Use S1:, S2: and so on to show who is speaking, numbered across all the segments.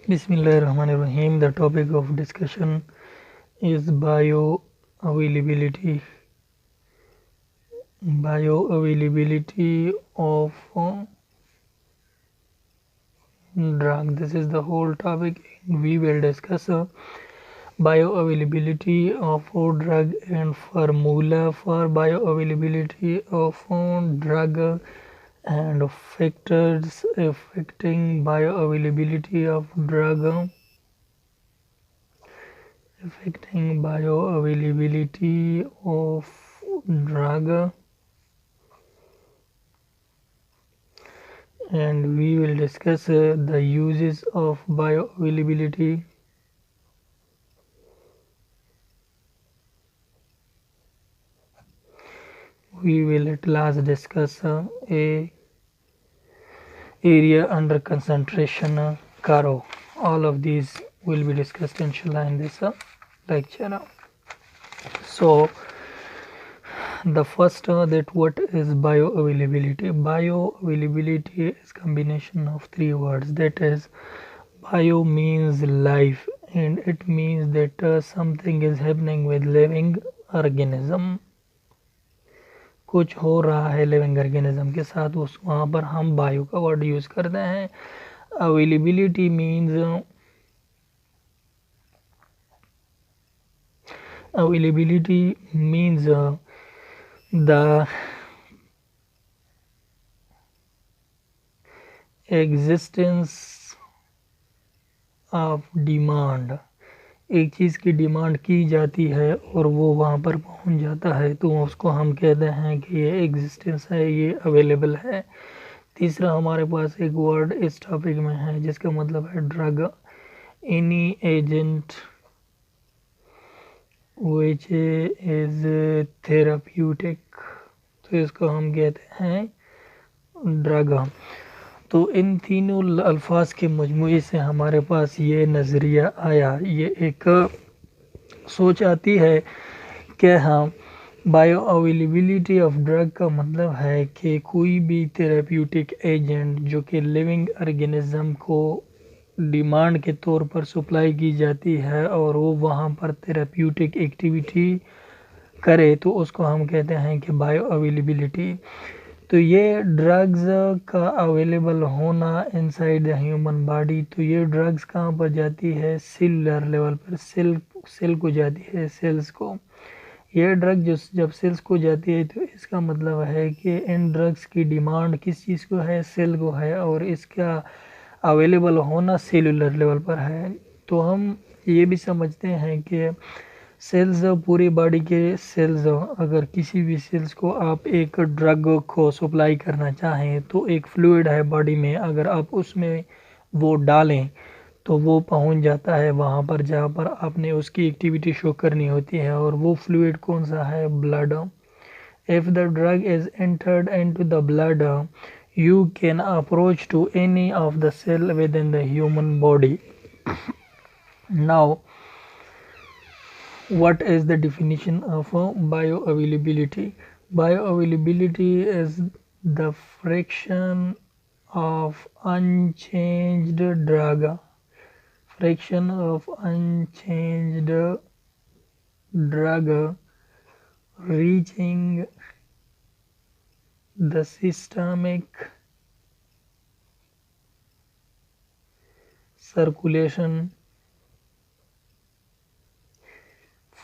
S1: Bismillahirrahmanirrahim. The topic of discussion is bioavailability. Bioavailability of drug. This is the whole topic. We will discuss bioavailability of drug and formula for bioavailability of drug and factors affecting bioavailability of drug. Affecting bioavailability of drug, and we will discuss the uses of bioavailability. We will at last discuss a area under concentration curve. All of these will be discussed inshallah in this lecture. So the first that what is bioavailability. Bioavailability is combination of three words, that is bio means life, and it means that something is happening with living organism, कुछ हो रहा है living organism के साथ, उस वहाँ पर हम बायो का वर्ड यूज़ करते हैं. Availability means the existence of demand. एक चीज़ की डिमांड की जाती है और वो वहाँ पर पहुँच जाता है तो उसको हम कहते हैं कि ये एग्जिस्टेंस है, ये अवेलेबल है. तीसरा हमारे पास एक वर्ड इस टॉपिक में है जिसका मतलब है drug. Any agent which is therapeutic, तो इसको हम कहते हैं ड्रग. तो इन तीनों अल्फाज के मजमूए से हमारे पास ये नज़रिया आया, ये एक सोच आती है कि हाँ बायो अवेलेबिलिटी ऑफ ड्रग का मतलब है कि कोई भी थेराप्यूटिक एजेंट जो कि लिविंग ऑर्गेनिज्म को डिमांड के तौर पर सप्लाई की जाती है और वो वहाँ पर थेराप्यूटिक एक्टिविटी करे तो उसको हम कहते हैं कि बायो अवेलेबिलिटी. तो ये ड्रग्स का अवेलेबल होना इनसाइड द ह्यूमन बॉडी, तो ये ड्रग्स कहाँ पर जाती है, सेलुलर लेवल पर, सेल को जाती है, सेल्स को. ये ड्रग जो जब सेल्स को जाती है तो इसका मतलब है कि इन ड्रग्स की डिमांड किस चीज़ को है, सेल को है, और इसका अवेलेबल होना सेलुलर लेवल पर है. तो हम ये भी समझते हैं कि सेल्स, पूरी बॉडी के सेल्स, अगर किसी भी सेल्स को आप एक ड्रग को सप्लाई करना चाहें तो एक फ्लूइड है बॉडी में, अगर आप उसमें वो डालें तो वो पहुंच जाता है वहाँ पर जहाँ पर आपने उसकी एक्टिविटी शो करनी होती है. और वो फ्लूइड कौन सा है, blood. If the drug is entered into the blood you can approach to any of the cell within the human body. Now what is the definition of bioavailability? Bioavailability is the fraction of unchanged drug, fraction of unchanged drug reaching the systemic circulation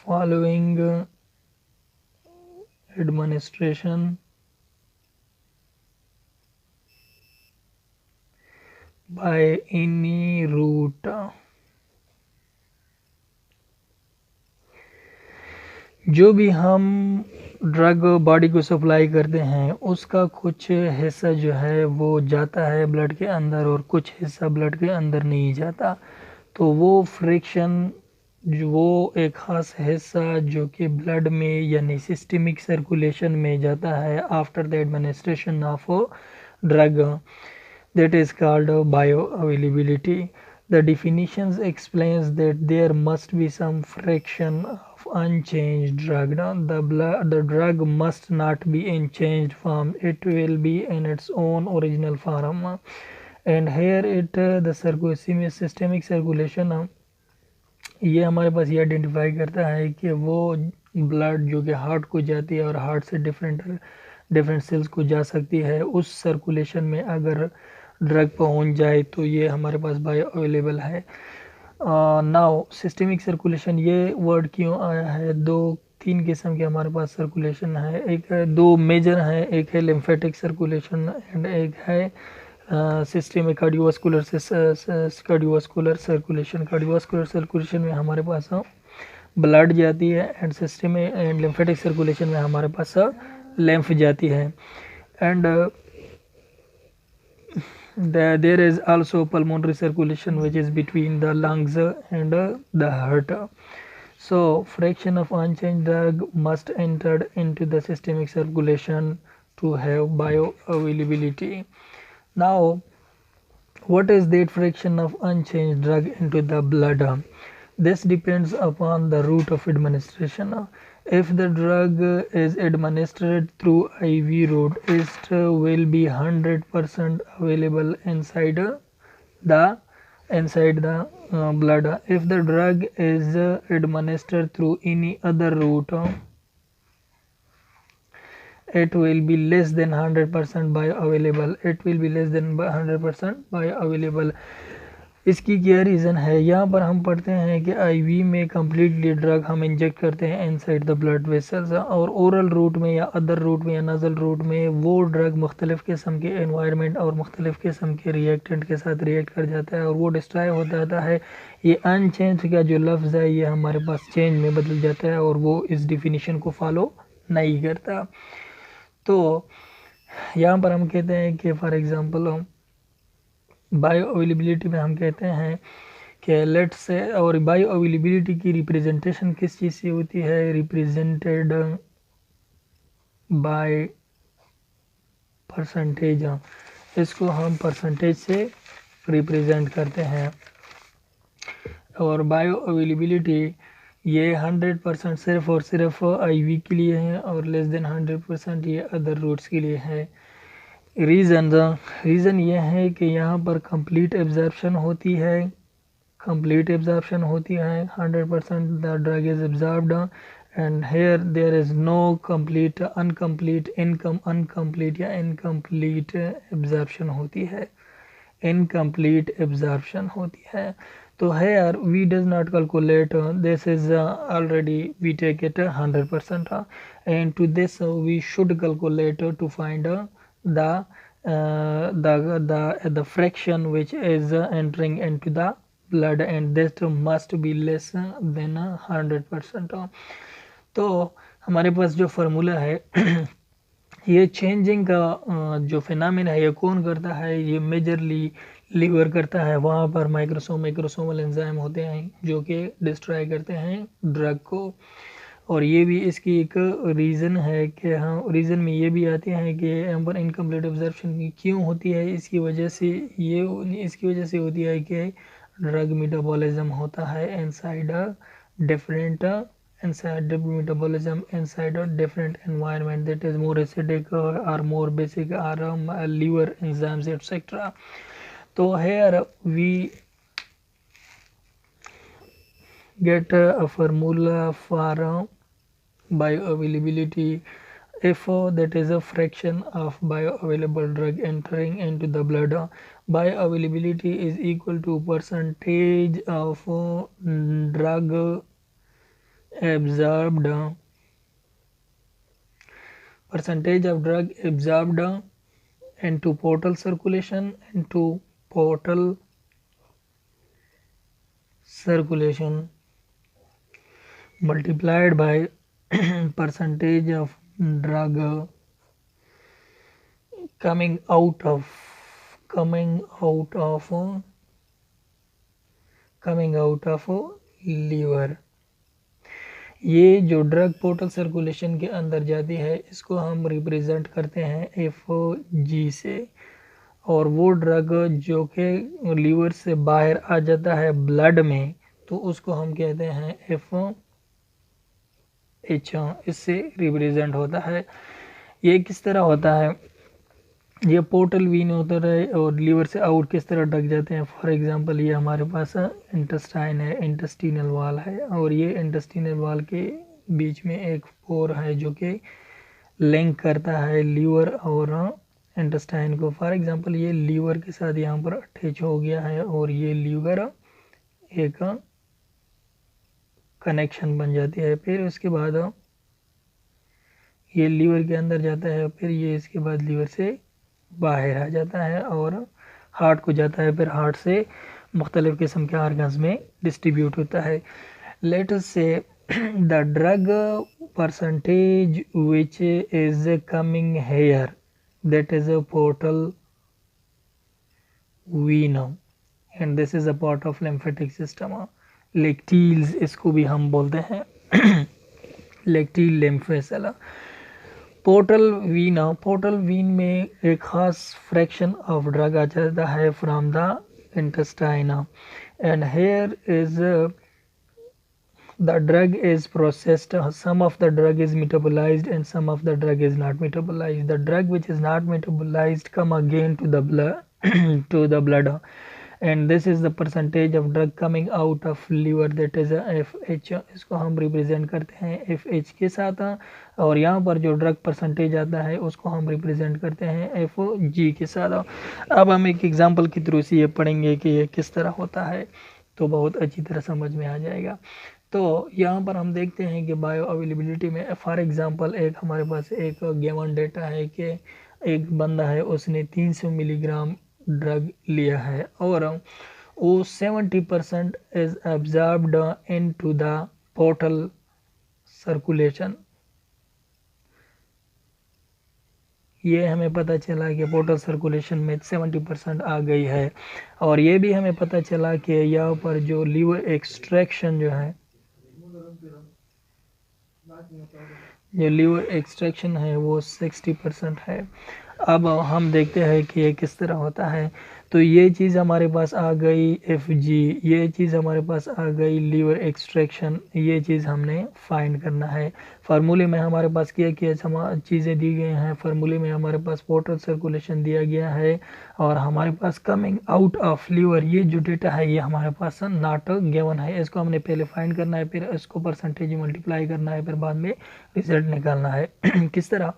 S1: following administration by any route. जो भी हम drug body को supply करते हैं उसका कुछ हिस्सा जो है वो जाता है ब्लड के अंदर और कुछ हिस्सा ब्लड के अंदर नहीं जाता. तो वो फ्रिक्शन, जो वो एक ख़ास हिस्सा जो कि ब्लड में यानी सिस्टमिक सर्कुलेशन में जाता है after the administration of drug, that is called bioavailability. The definitions explains that there must be some fraction of unchanged drug. The drug must not be in changed form. It will be in its own original form. And here it the systemic circulation, ये हमारे पास ये identify करता है कि वो blood जो कि heart को जाती है और हार्ट से डिफरेंट डिफरेंट सेल्स को जा सकती है, उस सर्कुलेशन में अगर ड्रग पहुंच जाए तो ये हमारे पास बायो अवेलेबल है। नाउ सिस्टेमिक सर्कुलेशन ये वर्ड क्यों आया है? दो तीन किस्म के हमारे पास सर्कुलेशन है, एक दो मेजर है, एक है लिम्फेटिक सर्कुलेशन एंड एक है systemic cardiovascular circulation. Cardiovascular circulation में हमारे पास ब्लड जाती है and system and lymphatic circulation में हमारे पास lymph जाती है। And there is also pulmonary circulation which is between the lungs and the heart. So fraction of unchanged drug must enter into the systemic circulation to have bioavailability. Now what is that fraction of unchanged drug into the blood? This depends upon the route of administration. If the drug is administered through IV route, it will be 100% available inside the blood. If the drug is administered through any other route, it will be less than 100% bioavailable. It will be less than 100% bioavailable. इसकी क्या reason है? यहाँ पर हम पढ़ते हैं कि ivy में कम्प्लीटली ड्रग हम इंजेक्ट करते हैं इनसाइड द ब्लड वेसल्स, और ओरल रूट में या अदर रूट में या नज़ल रूट में वो ड्रग मुख्तलिफ़ किस्म के एनवायरनमेंट और मुख्तलिफ़ किस्म के रिएक्टेंट के साथ रिएक्ट कर जाता है और वो डिस्ट्रॉय हो जाता है। ये अनचेंज का जो लफ्ज़ है ये हमारे पास चेंज में बदल जाता है और वो इस डिफिनीशन को फॉलो नहीं करता। तो यहाँ पर हम कहते हैं कि फॉर एग्ज़ाम्पल बायो अवेलेबिलिटी में हम कहते हैं कि लेट्स से, और बायो अवेलेबिलिटी की रिप्रेजेंटेशन किस चीज़ से होती है? Represented by percentage. इसको हम परसेंटेज से रिप्रेजेंट करते हैं। और बायो अवेलेबिलिटी ये 100% सिर्फ और सिर्फ आईवी के लिए है और लेस देन 100% ये अदर रूट्स के लिए है। रीज़न ये है कि यहाँ पर कंप्लीट एब्जॉर्प्शन होती है, 100% the drug is absorbed and here there is no complete uncomplete या इनकम्प्लीट एब्जॉर्प्शन होती है, इनकम्प्लीट एब्जॉर्प्शन होती है। तो here we does not calculate this is already we take it 100%, and to this we should calculate to find the fraction which is entering into the blood, and this must be less than 100%. तो हमारे पास जो formula है ये changing का जो phenomena है ये कौन करता है? ये मेजरली लीवर करता है। वहाँ पर माइक्रोसोमल एंजाइम होते हैं जो कि डिस्ट्रॉय करते हैं ड्रग को। और ये भी इसकी एक रीज़न है कि हाँ, रीज़न में ये भी आते हैं कि यहाँ पर इनकम्प्लीट एब्जॉर्प्शन क्यों होती है। इसकी वजह से होती है कि ड्रग मेटाबॉलिज्म होता है inside a different environment that is more acidic or more basic or liver enzymes etc. तो here we get a formula for bioavailability. If that is a fraction of bioavailable drug entering into the blood, bioavailability is equal to percentage of drug absorbed into portal circulation multiplied by percentage of drug coming out of liver. ये जो drug portal circulation के अंदर जाती है इसको हम represent करते हैं FG से, और वो ड्रग जो कि लीवर से बाहर आ जाता है ब्लड में तो उसको हम कहते हैं FH, इससे रिप्रेजेंट होता है। ये किस तरह होता है? ये पोर्टल वीन होता है और लीवर से आउट किस तरह ढक जाते हैं। फॉर एग्जांपल ये हमारे पास इंटेस्टाइन है, इंटेस्टिनल वाल है, और ये इंटेस्टिनल वाल के बीच में एक पोर है जो कि लिंक करता है लीवर और इंटेस्टाइन को। फॉर एग्जांपल ये लीवर के साथ यहाँ पर अटैच हो गया है और ये लीवर एक कनेक्शन बन जाती है। फिर उसके बाद ये लीवर के अंदर जाता है, फिर ये इसके बाद लीवर से बाहर आ जाता है और हार्ट को जाता है, फिर हार्ट से मुख्तलिफ़ किस्म के आर्गन्स में डिस्ट्रीब्यूट होता है। Let us see the drug percentage which is coming here, that is a portal vein and this is a part of lymphatic system. Lacteals इसको भी हम बोलते हैं, लेक्टील लिम्फेसेला। पोर्टल वीन में एक ख़ास फ्रैक्शन ऑफ ड्रग आ जाता है from the intestine and here is the drug is processed. Some of the drug is metabolized and some of the drug is not metabolized. The drug which is not metabolized come again to the blood to the blood, and this is the percentage of drug coming out of liver, that is FH। इसको हम represent करते हैं FH के साथ, और यहाँ पर जो ड्रग परसेंटेज आता है उसको हम रिप्रेजेंट करते हैं FG के साथ। अब हम एक एग्जांपल के थ्रू से ये पढ़ेंगे कि ये किस तरह होता है, तो बहुत अच्छी तरह समझ में आ जाएगा। तो यहाँ पर हम देखते हैं कि बायो अवेलेबिलिटी में फॉर एग्जांपल एक हमारे पास एक गिवन डेटा है कि एक बंदा है, उसने 300 मिलीग्राम ड्रग लिया है और वो 70% is absorbed into the portal circulation. ये हमें पता चला कि पोर्टल सर्कुलेशन में 70% आ गई है, और ये भी हमें पता चला कि यहाँ पर जो लीवर एक्सट्रैक्शन जो है, जो लीवर एक्सट्रैक्शन है वो 60% है। अब हम देखते हैं कि ये किस तरह होता है। तो ये चीज़ हमारे पास आ गई FG, ये चीज़ हमारे पास आ गई लीवर एक्सट्रैक्शन, ये चीज़ हमने फाइंड करना है। फार्मूले में हमारे पास क्या चीज़ें दी गई हैं। फार्मूले में हमारे पास पोर्टल सर्कुलेशन दिया गया है और हमारे पास कमिंग आउट ऑफ लीवर, ये जो डेटा है ये हमारे पास नॉट गिवन है। इसको हमने पहले फाइंड करना है, फिर इसको परसेंटेज मल्टीप्लाई करना है, फिर बाद में रिजल्ट निकालना है। किस तरह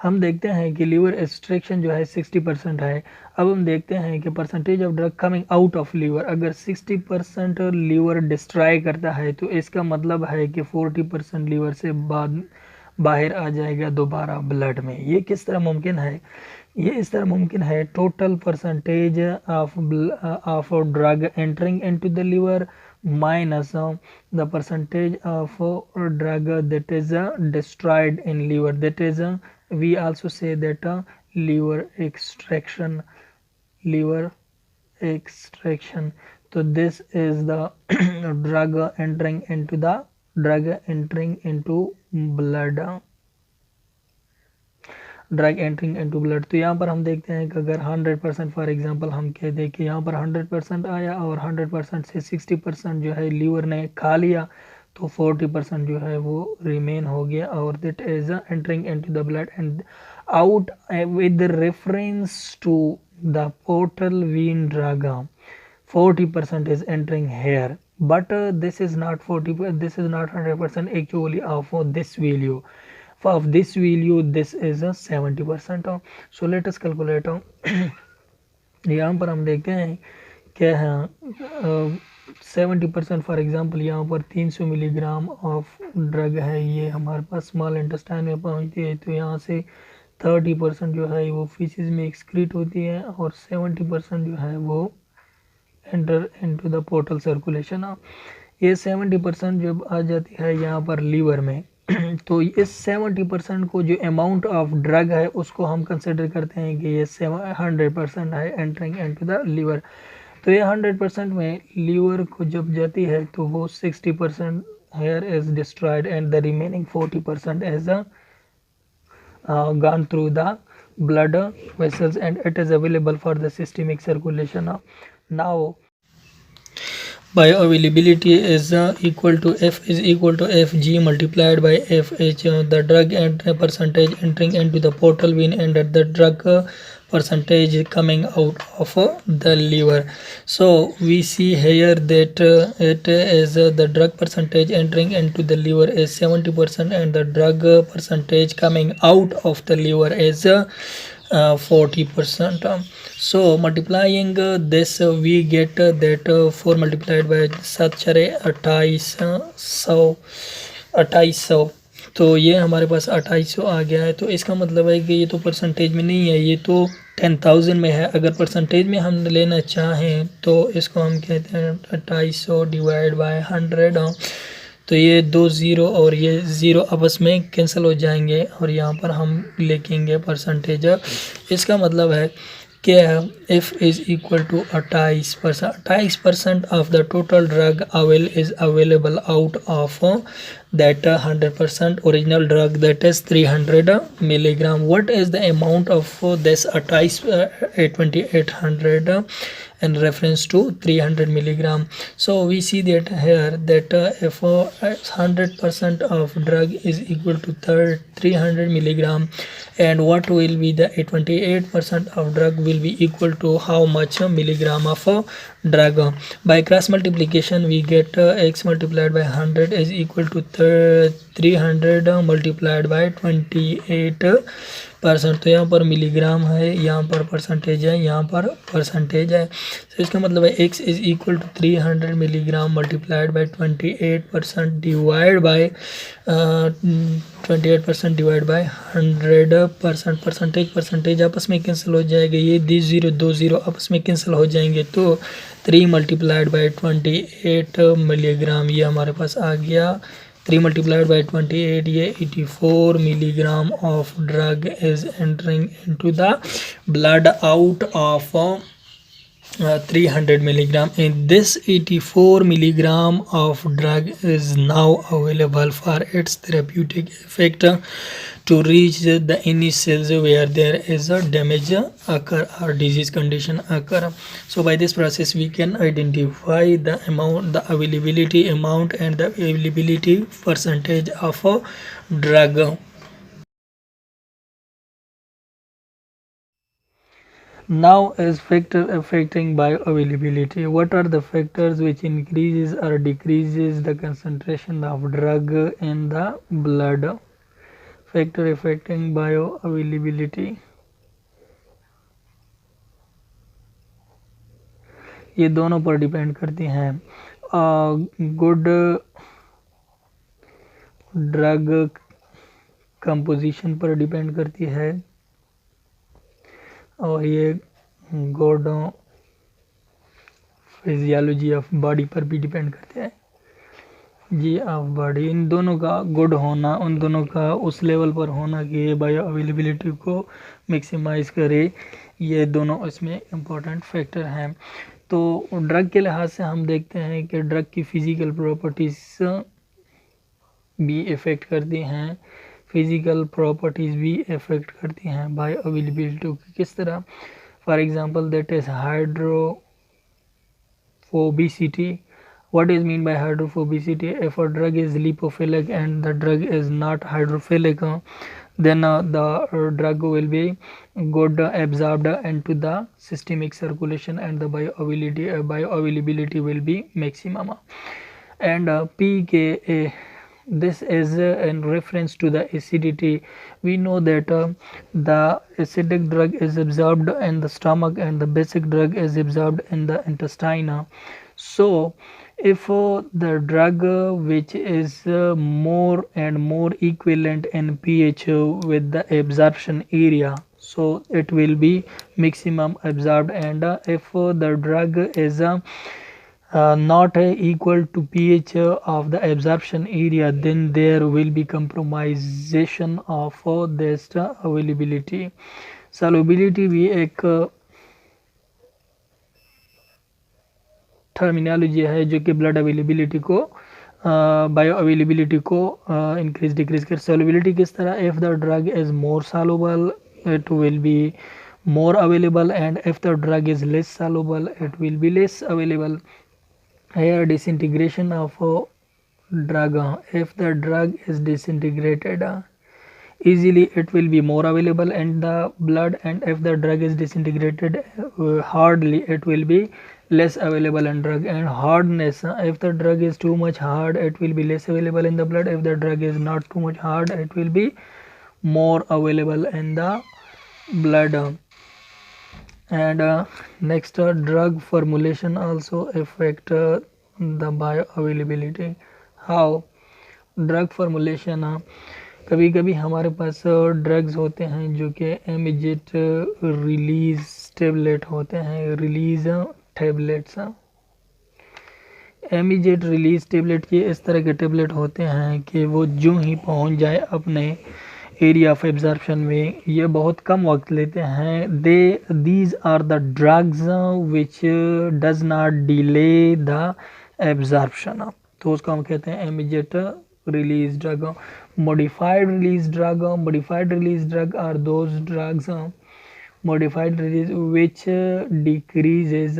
S1: हम देखते हैं कि लीवर एक्सट्रैक्शन जो है 60% है। अब हम देखते हैं कि percentage of drug coming out of liver, अगर 60% लीवर डिस्ट्रॉय करता है तो इसका मतलब है कि 40% लीवर से बाद बाहर आ जाएगा दोबारा ब्लड में। ये किस तरह मुमकिन है? ये इस तरह मुमकिन है, total percentage of drug entering into the liver minus the percentage of drug that is destroyed in liver, that is we also say that liver extraction, liver extraction। so this is the drug entering into the blood, drug entering into blood. तो यहाँ पर हम देखते हैं कि अगर 100% for example हम कह दें कि यहाँ पर 100% आया और 100% से 60% जो है लीवर ने खा लिया, तो 40% जो है वो रिमेन हो गया, और that is entering into the blood and out with reference to the portal vein drug 40% is entering here, but this is not 100% actually of this value. Of this value this is a 70%। so let us calculate। यहाँ पर हम देखते हैं क्या है 70% for example यहाँ पर 300 milligram of drug है, ये हमारे पास स्मॉल इंटेस्टाइन में पहुँचती है, तो यहाँ से 30% जो है वो फीसिस में एक्सक्रीट होती है और 70% जो है वो enter into the portal circulation. ये 70% जब आ जाती है यहाँ पर लीवर में, तो इस 70% को जो अमाउंट ऑफ ड्रग है उसको हम कंसिडर करते हैं कि ये 100% है एंटरिंग इनटू द लीवर। तो ये 100% में लीवर को जब जाती है तो वो 60% here is destroyed and the remaining 40% is gone through the blood vessels and it is available for the systemic circulation। now bioavailability is equal to F is equal to Fg multiplied by Fh, the drug and percentage entering into the portal vein and the drug percentage coming out of the liver. So we see here that it is the drug percentage entering into the liver is 70% and the drug percentage coming out of the liver is 40%. So multiplying this we get that 4 multiplied by 7 चरे 2800 तो ये हमारे पास 2800 आ गया है। तो इसका मतलब है कि ये तो परसेंटेज में नहीं है, ये तो 10,000 में है। अगर परसेंटेज में हम लेना चाहें तो इसको हम कहते हैं 2800 डिवाइड बाय 100। तो ये 2 ज़ीरो और ये ज़ीरो आपस में कैंसिल हो जाएंगे और यहाँ पर हम लिखेंगे परसेंटेज। इसका मतलब है कि F is equal to 28%। 28% of the total drug is available out of that 100% original drug, that is 300 milligram. What is the amount of this 2800 in reference to 300 milligram? So we see that here that if 100% of drug is equal to 300 milligram, and what will be the 28% of drug will be equal to how much milligram of drug. By cross multiplication we get x multiplied by 100 is equal to 300 multiplied by 28%। तो यहाँ पर milligram है, यहाँ पर percentage है, यहाँ पर percentage है। तो इसका मतलब है x is equal to 300 milligram multiplied by 28% divide by 28% divide by 100%। Percentage आपस में कैंसिल हो जाएगा, ये 2 ज़ीरो आपस में कैंसिल हो जाएंगे। तो 3 मल्टीप्लाइड बाई 28 मिलीग्राम ये हमारे पास आ गया। 3 multiplied by 28 ये 84 milligram of drug is entering into the blood out of 300 milligram, and this 84 milligram of drug is now available for its therapeutic effect to reach the any cells where there is a damage occur or disease condition occur. So by this process we can identify the amount, the availability amount and the availability percentage of a drug. Now is factor affecting bioavailability. What are the factors which increases or decreases the concentration of drug in the blood? Factor affecting bioavailability, ये दोनों पर depend करती हैं। Good drug composition पर depend करती है और ये गुड फिजियोलॉजी ऑफ बॉडी पर भी डिपेंड करते हैं जी ऑफ बॉडी। इन दोनों का गुड होना, उन दोनों का उस लेवल पर होना कि ये बायो अवेलेबिलिटी को मैक्सिमाइज़ करे, ये दोनों इसमें इम्पोर्टेंट फैक्टर हैं। तो ड्रग के लिहाज से हम देखते हैं कि ड्रग की फ़िज़िकल प्रॉपर्टीज़ भी इफ़ेक्ट करती हैं, फिज़िकल प्रॉपर्टीज़ भी इफ़ेक्ट करती हैं बायो अवेलेबिलिटी की। किस तरह? For example that is hydrophobicity. What is mean by hydrophobicity? If a drug is lipophilic and the drug is not hydrophilic, then the drug will be good absorbed into the systemic circulation and the bioavailability will be maximum. And pKa, this is in reference to the acidity. We know that the acidic drug is absorbed in the stomach and the basic drug is absorbed in the intestine. So if the drug which is more and more equivalent in pH with the absorption area, so it will be maximum absorbed, and if the drug is not equal to pH of the absorption area, then there will be compromisation of this availability. Solubility भी एक terminology है जो कि blood availability को bio availability को increase decrease कर। Solubility किस तरह? If the drug is more soluble it will be more available, and if the drug is less soluble it will be less available. Here disintegration of a drug. If the drug is disintegrated easily, it will be more available in the blood, and if the drug is disintegrated hardly, it will be less available in drug. And hardness, if the drug is too much hard, it will be less available in the blood. If the drug is not too much hard, it will be more available in the blood. And next, drug formulation also affect the bioavailability. How? Drug formulation, कभी कभी हमारे पास drugs होते हैं जो कि immediate release tablet होते हैं, release tablets. Immediate release tablet ये इस तरह के टेबलेट होते हैं कि वो जो ही पहुंच जाए अपने एरिया ऑफ एब्जॉर्प्शन में, ये बहुत कम वक्त लेते हैं। These are the drugs which does not delay the absorption, तो उसको हम कहते हैं immediate release drug. Modified release drug, modified release drug are those drugs, modified release which decreases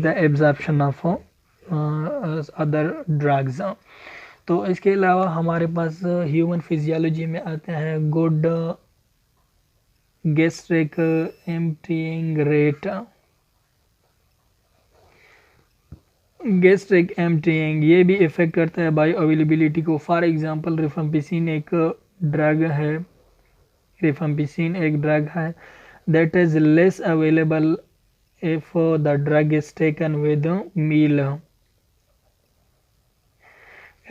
S1: the absorption of other drugs. तो इसके अलावा हमारे पास human physiology में आते हैं good gastric emptying rate. Gastric emptying ये भी इफेक्ट करता है बायो अवेलेबिलिटी को। फॉर एग्जांपल रिफम्पिसिन एक ड्रग है, रिफम्पिसिन एक ड्रग है that is less available if the drug is taken with meal.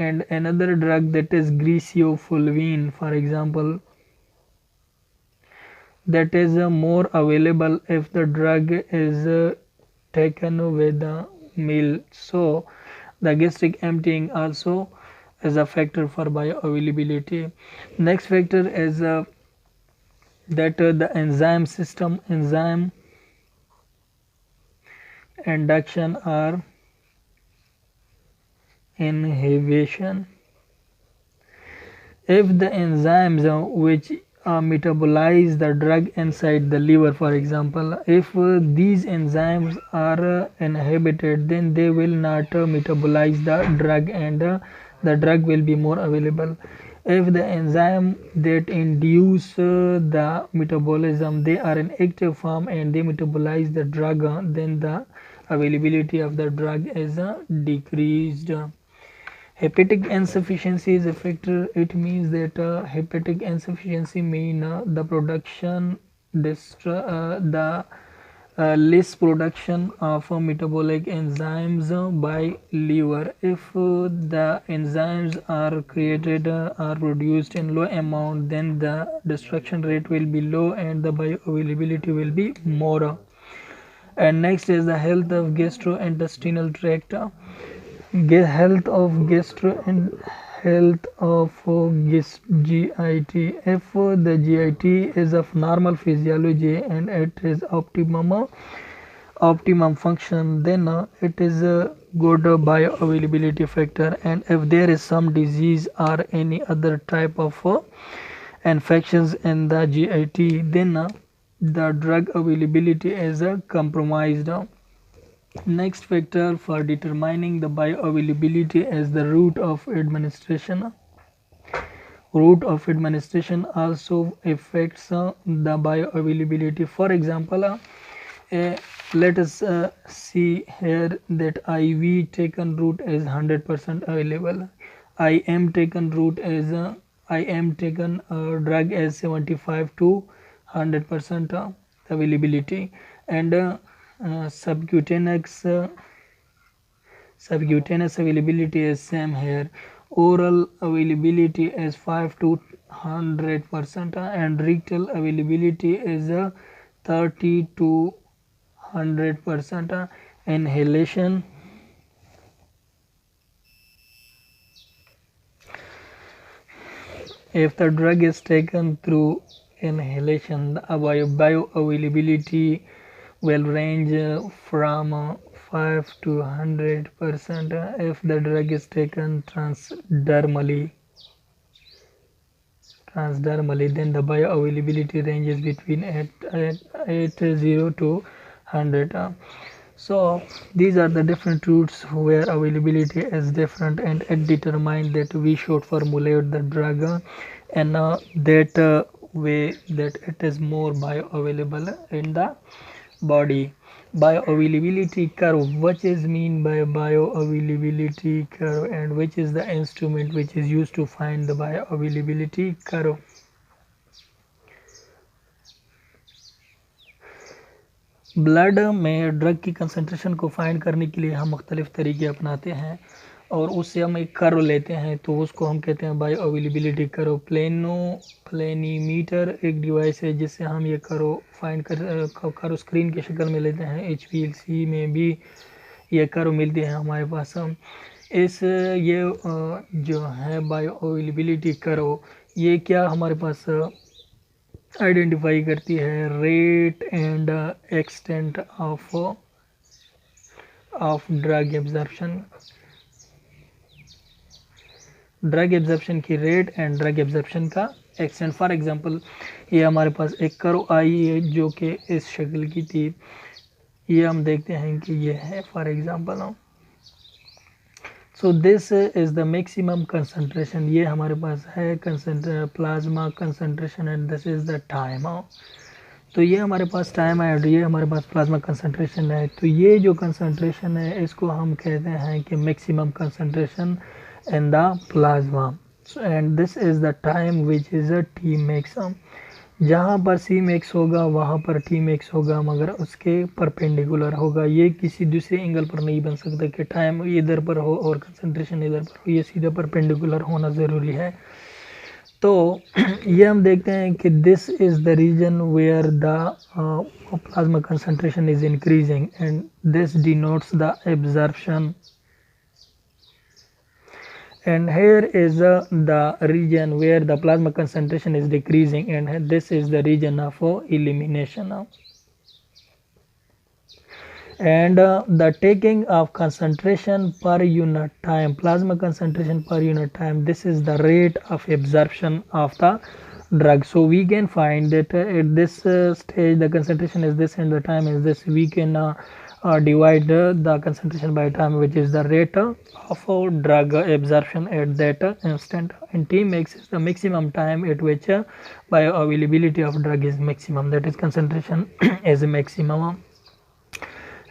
S1: And another drug that is griseofulvin for example, that is more available if the drug is taken with a meal. So the gastric emptying also is a factor for bioavailability. Next factor is that the enzyme system, enzyme induction or inhibition. If the enzymes which metabolize the drug inside the liver, for example, if these enzymes are inhibited, then they will not metabolize the drug, and the drug will be more available. If the enzyme that induce the metabolism, they are in active form and they metabolize the drug, then the availability of the drug is decreased. Hepatic insufficiency is a factor. It means that hepatic insufficiency mean the production the less production of metabolic enzymes by liver. If the enzymes are created are produced in low amount, then the destruction rate will be low and the bioavailability will be more. And next is the health of gastrointestinal tract. Health of gastro and health of GIT. If the GIT is of normal physiology and it is optimum function, then it is a good bioavailability factor. And if there is some disease or any other type of infections in the GIT, then the drug availability is compromised. Next factor for determining the bioavailability is the route of administration. Route of administration also affects the bioavailability. For example, let us see here that IV taken route is 100% available. IM taken route is IM taken drug is 75 to 100% availability, and subcutaneous availability is same here. Oral availability is 5 to 100%, and rectal availability is 30 to 100%. Inhalation, if the drug is taken through inhalation, the bioavailability will range from 5 to 100%. If the drug is taken transdermally, then the bioavailability ranges between 80 to 100. So these are the different routes where availability is different, and it determines that we should formulate the drug and that way that it is more bioavailable in the body. Bioavailability curve, what is mean by bioavailability curve, and which is the instrument which is used to find the bioavailability curve? Blood में drug की concentration को find करने के लिए हम मुख्तलिफ तरीके अपनाते हैं और उससे हम एक कर्व लेते हैं, तो उसको हम कहते हैं बायो अवेलेबिलिटी कर्व। प्लेनीमीटर एक डिवाइस है जिससे हम ये कर्व फाइंड कर्व स्क्रीन की शक्ल में लेते हैं। HPLC में भी ये कर्व मिलते हैं हमारे पास। ये जो है बायो अवेलेबिलिटी कर्व, ये क्या हमारे पास आइडेंटिफाई करती है? Rate and extent of drug absorption की रेट एंड ड्रग एब्जॉर्प्शन का एक्सटेंट। फॉर एग्जांपल, ये हमारे पास एक कर्व आई है जो कि इस शक्ल की थी। ये हम देखते हैं कि ये है for example. So this is the maximum concentration, ये हमारे पास है plasma concentration, and this is the time. तो ये हमारे पास टाइम है और ये हमारे पास प्लाज्मा कंसंट्रेशन है। तो ये जो कंसंट्रेशन है इसको हम कहते हैं कि maximum concentration in the plasma, and this is the time which is a Tmax। जहाँ पर Cmax होगा वहाँ पर Tmax होगा, मगर उसके परपेंडिकुलर होगा। ये किसी दूसरे एंगल पर नहीं बन सकता कि टाइम इधर पर हो और कंसंट्रेशन इधर पर हो, ये सीधा परपेंडिकुलर होना ज़रूरी है। तो ये हम देखते हैं कि this is the region where the plasma concentration is increasing, and this denotes the absorption, and here is the region where the plasma concentration is decreasing, and this is the region of elimination. And the taking of concentration per unit time, plasma concentration per unit time, this is the rate of absorption of the drug. So we can find that at this stage the concentration is this and the time is this. We can divide the concentration by time, which is the rate of drug absorption at that instant, and Tmax is the maximum time at which bioavailability of drug is maximum, that is concentration is maximum.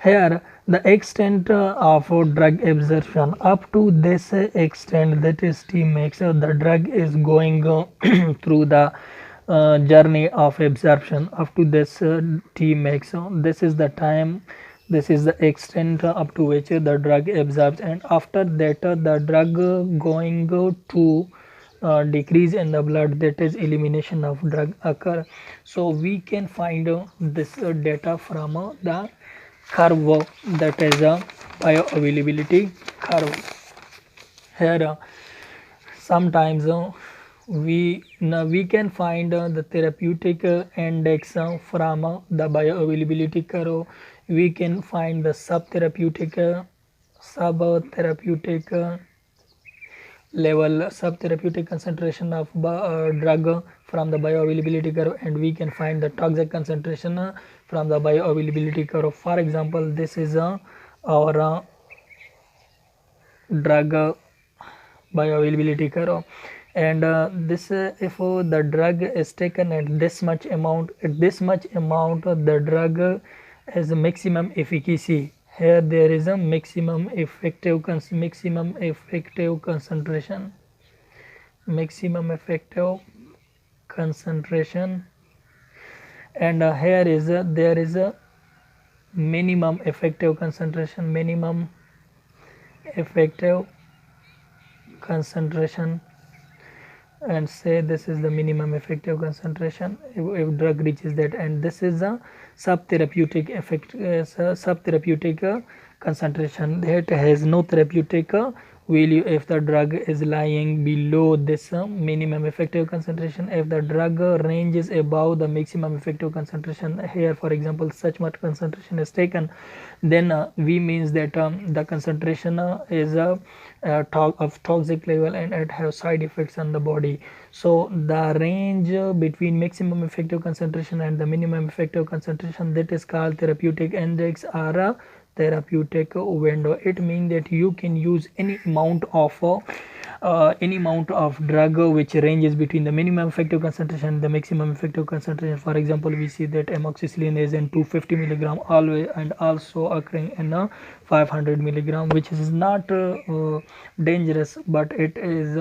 S1: Here the extent of drug absorption, up to this extent, that is Tmax, the drug is going through the journey of absorption up to this Tmax. This is the time, this is the extent up to which the drug absorbs, and after that the drug going to decrease in the blood, that is elimination of drug occur. So we can find this data from the curve, that is a bioavailability curve. Here sometimes we can find the therapeutic index from the bioavailability curve. We can find the subtherapeutic level, subtherapeutic concentration of drug from the bioavailability curve, and we can find the toxic concentration from the bioavailability curve. For example, this is our drug bioavailability curve, and this if the drug is taken at this much amount, the drug has a maximum efficacy. Here there is a maximum effective concentration, and here is there is a minimum effective concentration, and say this is the minimum effective concentration if drug reaches that, and this is a subtherapeutic effect, subtherapeutic concentration that has no therapeutic will you, if the drug is lying below this minimum effective concentration, if the drug ranges above the maximum effective concentration, here for example such much concentration is taken, then V means that the concentration is of toxic level and it has side effects on the body. So the range between maximum effective concentration and the minimum effective concentration, that is called therapeutic index or a therapeutic window. It means that you can use any amount of drug which ranges between the minimum effective concentration and the maximum effective concentration. For example, we see that amoxicillin is in 250 milligram always, and also occurring in 500 milligram, which is not dangerous, but it is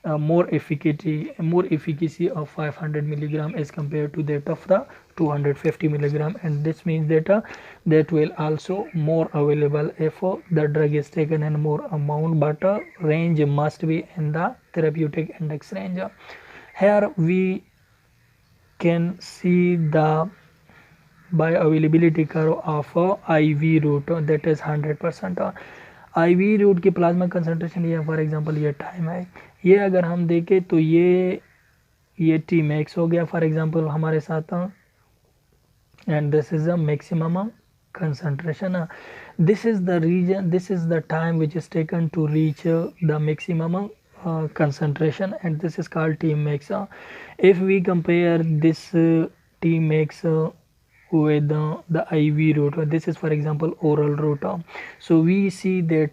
S1: more efficacy of 500 milligram as compared to that of the 250 milligram. And this means that that will also more available if the drug is taken in more amount, but range must be in the therapeutic index range. Here we can see the bioavailability curve of IV route, that is 100%. IV root की plasma concentration ये for example ये time है, ये अगर हम देखें तो ये टी मैक्स हो गया फॉर एग्जांपल हमारे साथ, and this is the maximum concentration. This is the region, this is the time which is taken to reach the maximum concentration, and this is called T max. If we compare this T max with the IV route, this is for example oral route, so we see that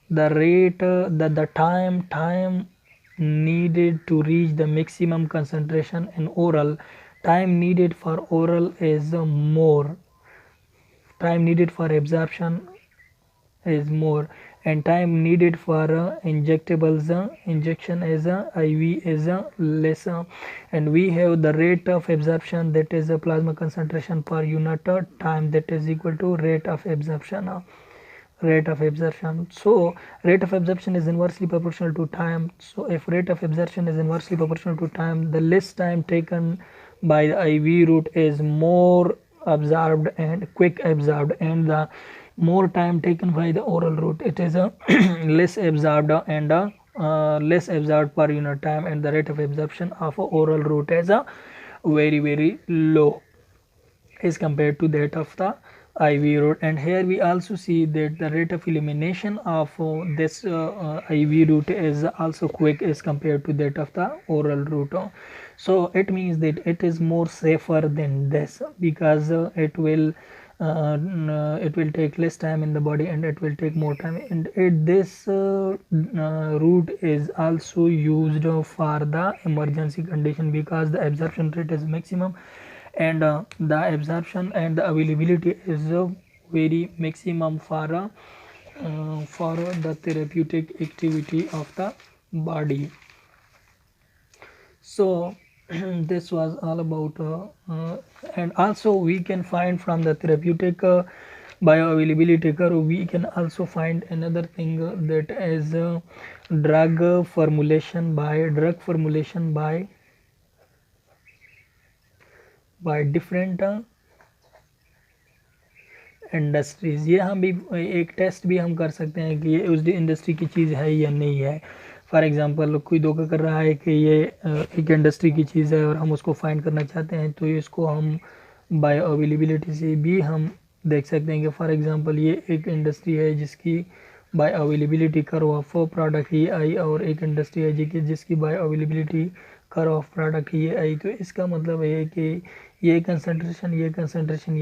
S1: the rate the time needed to reach the maximum concentration in oral, time needed for oral is more, time needed for absorption is more, and time needed for injectables injection is IV is less. And we have the rate of absorption, that is a plasma concentration per unit time, that is equal to rate of absorption. So rate of absorption is inversely proportional to time. So if rate of absorption is inversely proportional to time, the less time taken by the IV route is more absorbed and quick absorbed, and the more time taken by the oral route, it is a less absorbed and less absorbed per unit time, and the rate of absorption of oral route is a very low as compared to that of the IV route. And here we also see that the rate of elimination of this IV route is also quick as compared to that of the oral route. So it means that it is more safer than this, because it will take less time in the body and it will take more time, and this route is also used for the emergency condition, because the absorption rate is maximum and the absorption and the availability is very maximum for the therapeutic activity of the body. So this was all about and also we can find from the therapeutic bioavailability curve, we can also find another thing that is drug formulation by different industries. ये हम भी एक test भी हम कर सकते हैं कि ये उस इंडस्ट्री की चीज़ है या नहीं है. फॉर एग्जांपल कोई धोखा कर रहा है कि ये एक इंडस्ट्री की चीज़ है और हम उसको फाइंड करना चाहते हैं, तो इसको हम बायो अवेलेबिलिटी से भी हम देख सकते हैं कि फॉर एग्जांपल ये एक इंडस्ट्री है जिसकी bio availability curve of product ये आई, और एक इंडस्ट्री है जिसकी bio availability curve of product ये आई. तो इसका मतलब है कि ये कंसंट्रेशन ये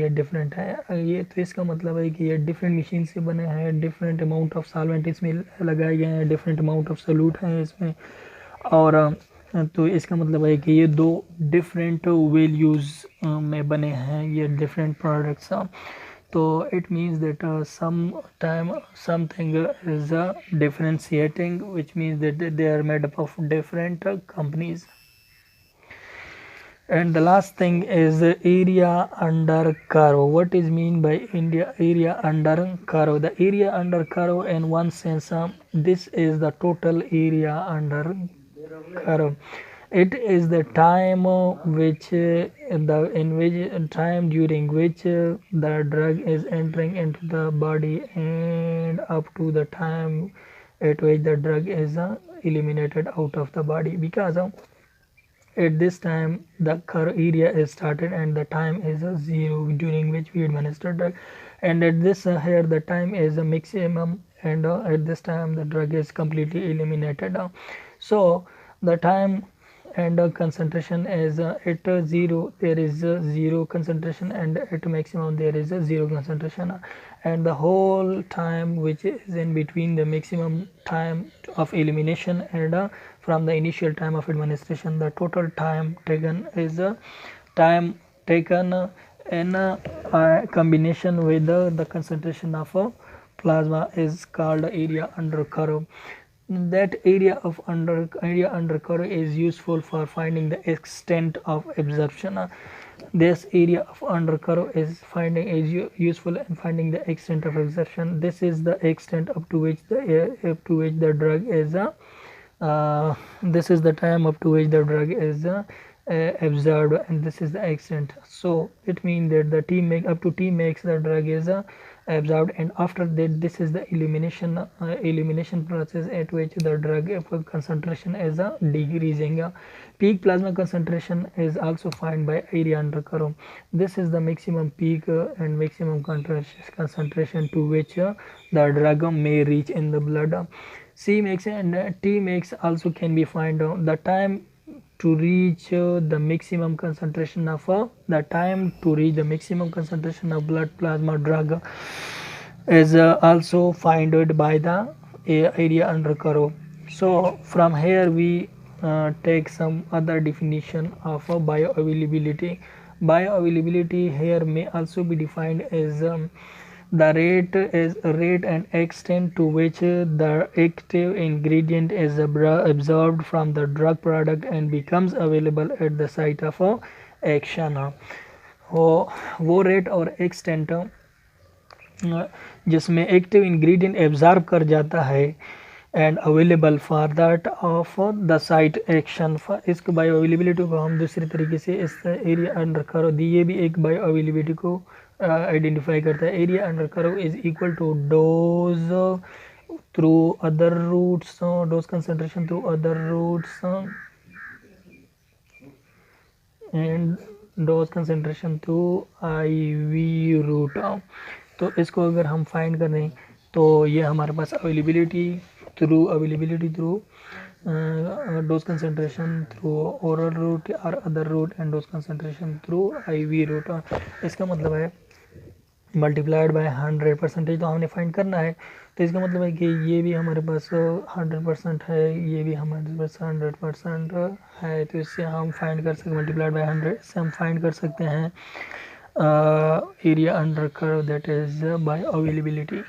S1: डिफरेंट है. ये तो इसका मतलब है कि ये डिफरेंट मशीन से बने हैं, डिफरेंट अमाउंट ऑफ सॉल्वेंट इसमें लगाए गए हैं, डिफरेंट अमाउंट ऑफ सोल्यूट हैं इसमें, और तो इसका मतलब है कि ये दो डिफरेंट वैल्यूज़ में बने हैं ये डिफरेंट प्रोडक्ट्स. तो it means that something is differentiating, which means that they are made up of different companies. And the last thing is area under curve. What is mean by area under curve? The area under curve, in one sense, this is the total area under curve. It is the time time during which the drug is entering into the body, and up to the time at which the drug is eliminated out of the body, because at this time the curve area is started and the time is 0 during which we administer drug, and at this here the time is a maximum, and at this time the drug is completely eliminated. So the time and concentration is at 0 there is 0 concentration, and at maximum there is 0 concentration, and the whole time which is in between the maximum time of elimination and from the initial time of administration, the total time taken is time taken in combination with the concentration of plasma is called area under curve. That area under curve is useful for finding the extent of absorption. This area of under curve is useful in finding the extent of absorption. This is the extent up to which the drug is this is the time up to which the drug is absorbed, and this is the extent. So it means that the up to T max the drug is absorbed, and after that this is the elimination process at which the drug concentration is decreasing. Peak plasma concentration is also found by area under curve. This is the maximum peak and maximum concentration to which the drug may reach in the blood. C max and T max also can be found. The time to reach the maximum concentration of blood plasma drug is also found by the area under curve. So from here we take some other definition of bioavailability. Bioavailability here may also be defined as the rate and extent to which the active ingredient is absorbed from the drug product and becomes available at the site of action. वो rate और extent जिसमें active ingredient absorb कर जाता है and available for that of the site action. इसको bio availability को हम दूसरे तरीके से इस एरिया अंडर कर्व दी, ये भी एक बायो अवेलेबिलिटी को आइडेंटिफाई करता है। Area under curve is equal to dose through other routes, dose concentration through other routes and dose concentration through IV route. तो इसको अगर हम फाइंड करें तो ये हमारे पास availability through dose concentration through oral route और other route and dose concentration through IV route. इसका मतलब है मल्टीप्लाइड बाय 100%, तो हमने फाइंड करना है। तो इसका मतलब है कि ये भी हमारे पास 100% है, ये भी हमारे पास 100% है, तो इससे हम फाइंड कर सकते हैं मल्टीप्लाइड बाय 100, इससे हम फाइंड कर सकते हैं area under curve that is by availability.